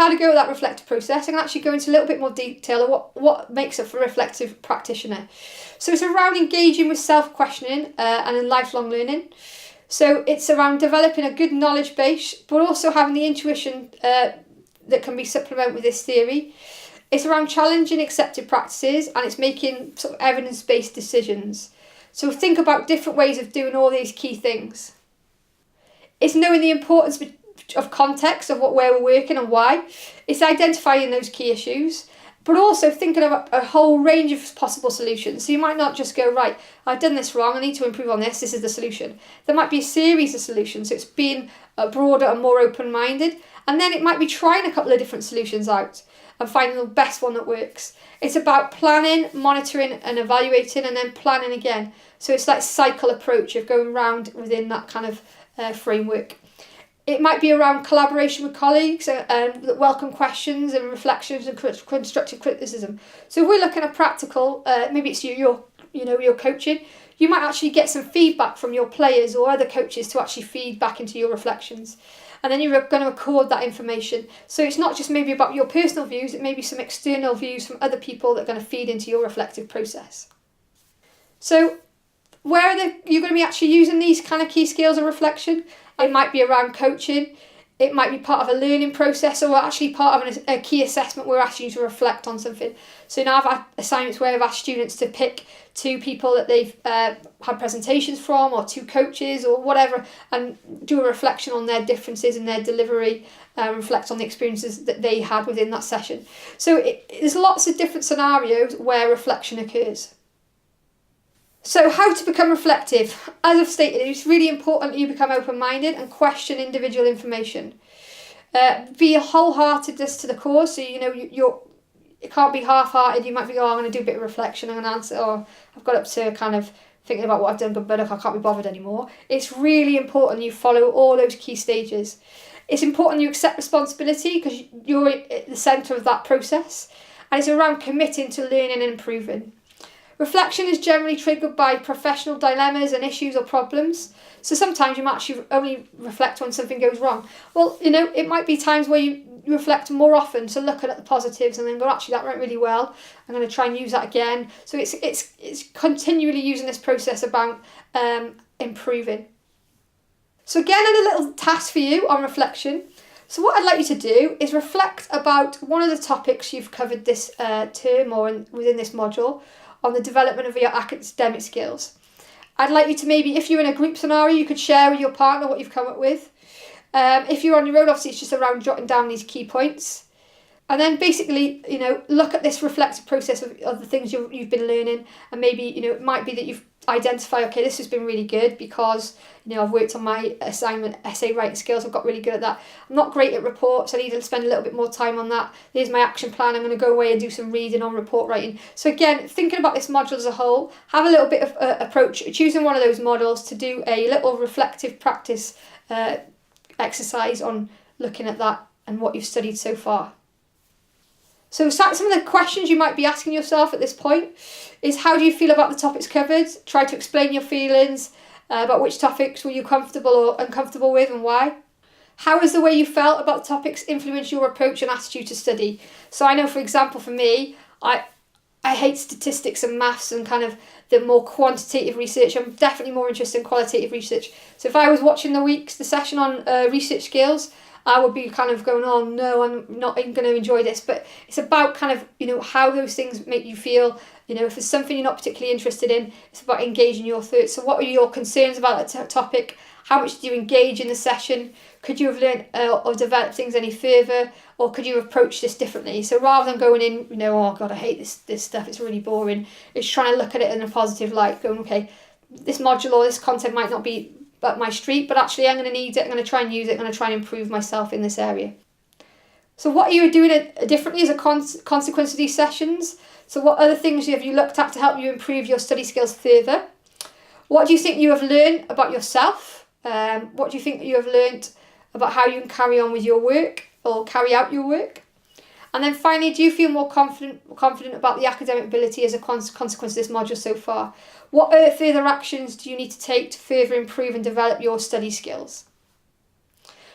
how to go with that reflective process, I'm going to actually go into a little bit more detail of what makes up for a reflective practitioner. So it's around engaging with self-questioning and in lifelong learning. So it's around developing a good knowledge base, but also having the intuition that can be supplemented with this theory. It's around challenging accepted practices, and it's making sort of evidence-based decisions. So think about different ways of doing all these key things. It's knowing the importance of context of where we're working and why. It's identifying those key issues, but also thinking of a whole range of possible solutions. So you might not just go, right, I've done this wrong, I need to improve on this is the solution. There might be a series of solutions, so it's being broader and more open-minded, and then it might be trying a couple of different solutions out and finding the best one that works. It's about planning, monitoring and evaluating, and then planning again. So it's that cycle approach of going round within that kind of framework. It might be around collaboration with colleagues and welcome questions and reflections and constructive criticism. So if we're looking at practical, maybe it's your coaching, you might actually get some feedback from your players or other coaches to actually feed back into your reflections. And then you're going to record that information. So it's not just maybe about your personal views, it may be some external views from other people that are going to feed into your reflective process. So where are you going to be actually using these kind of key skills of reflection? It might be around coaching, it might be part of a learning process, or actually part of a key assessment where we're asking you to reflect on something. So now I've had assignments where I've asked students to pick 2 people that they've had presentations from, or 2 coaches or whatever, and do a reflection on their differences in their delivery, reflect on the experiences that they had within that session. So there's lots of different scenarios where reflection occurs. So how to become reflective? As I've stated, it's really important that you become open-minded and question individual information. Be wholeheartedness to the cause, so it can't be half-hearted. You might be, I'm going to do a bit of reflection, I'm going to answer, or I've got up to kind of thinking about what I've done, but I can't be bothered anymore. It's really important you follow all those key stages. It's important you accept responsibility because you're at the centre of that process, and it's around committing to learning and improving. Reflection is generally triggered by professional dilemmas and issues or problems. So sometimes you might actually only reflect when something goes wrong. Well, it might be times where you reflect more often, so look at the positives and then go, actually that went really well, I'm going to try and use that again. So it's continually using this process about improving. So again, a little task for you on reflection. So what I'd like you to do is reflect about one of the topics you've covered this term or within this module on the development of your academic skills. I'd like you to maybe, if you're in a group scenario, you could share with your partner what you've come up with. If you're on your own, obviously it's just around jotting down these key points. And then basically, look at this reflective process of the things you've been learning, and maybe, it might be that you've identified, okay, this has been really good because, I've worked on my assignment essay writing skills, I've got really good at that. I'm not great at reports, I need to spend a little bit more time on that. Here's my action plan, I'm going to go away and do some reading on report writing. So again, thinking about this module as a whole, have a little bit of approach, choosing one of those models to do a little reflective practice exercise on looking at that and what you've studied so far. So some of the questions you might be asking yourself at this point is, how do you feel about the topics covered? Try to explain your feelings about which topics were you comfortable or uncomfortable with and why. How has the way you felt about the topics influenced your approach and attitude to study? So I know, for example, for me, I hate statistics and maths and kind of the more quantitative research. I'm definitely more interested in qualitative research. So if I was watching the session on research skills, I would be kind of going, oh no, I'm not even going to enjoy this. But it's about kind of, how those things make you feel. If it's something you're not particularly interested in, it's about engaging your thoughts. So what are your concerns about that topic? How much do you engage in the session? Could you have learned or developed things any further? Or could you approach this differently? So rather than going in, oh God, I hate this stuff, it's really boring. It's trying to look at it in a positive light, going, okay, this module or this content might not be up my street, but actually I'm going to need it, I'm going to try and use it, I'm going to try and improve myself in this area. So what are you doing differently as a consequence of these sessions? So what other things have you looked at to help you improve your study skills further? What do you think you have learned about yourself? What do you think you have learned about how you can carry on with your work or carry out your work? And then finally, do you feel more confident about the academic ability as a consequence of this module so far? What further actions do you need to take to further improve and develop your study skills?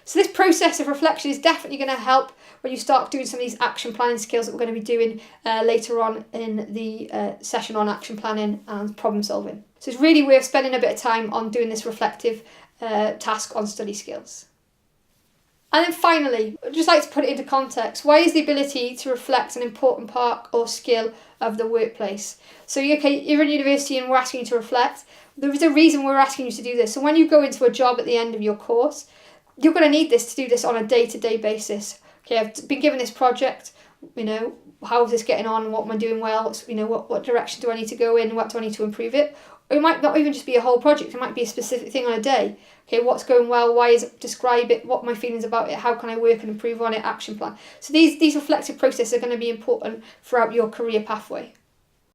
So this process of reflection is definitely going to help when you start doing some of these action planning skills that we're going to be doing later on in the session on action planning and problem solving. So it's really worth spending a bit of time on doing this reflective task on study skills. And then finally, I'd just like to put it into context. Why is the ability to reflect an important part or skill of the workplace? So you're in university and we're asking you to reflect. There is a reason we're asking you to do this. So when you go into a job at the end of your course, you're going to need this to do this on a day-to-day basis. Okay, I've been given this project, how is this getting on? What am I doing well? What direction do I need to go in? What do I need to improve it? Or it might not even just be a whole project. It might be a specific thing on a day. Okay, what's going well? Why is it? Describe it. What are my feelings about it? How can I work and improve on it? Action plan. So these reflective processes are going to be important throughout your career pathway.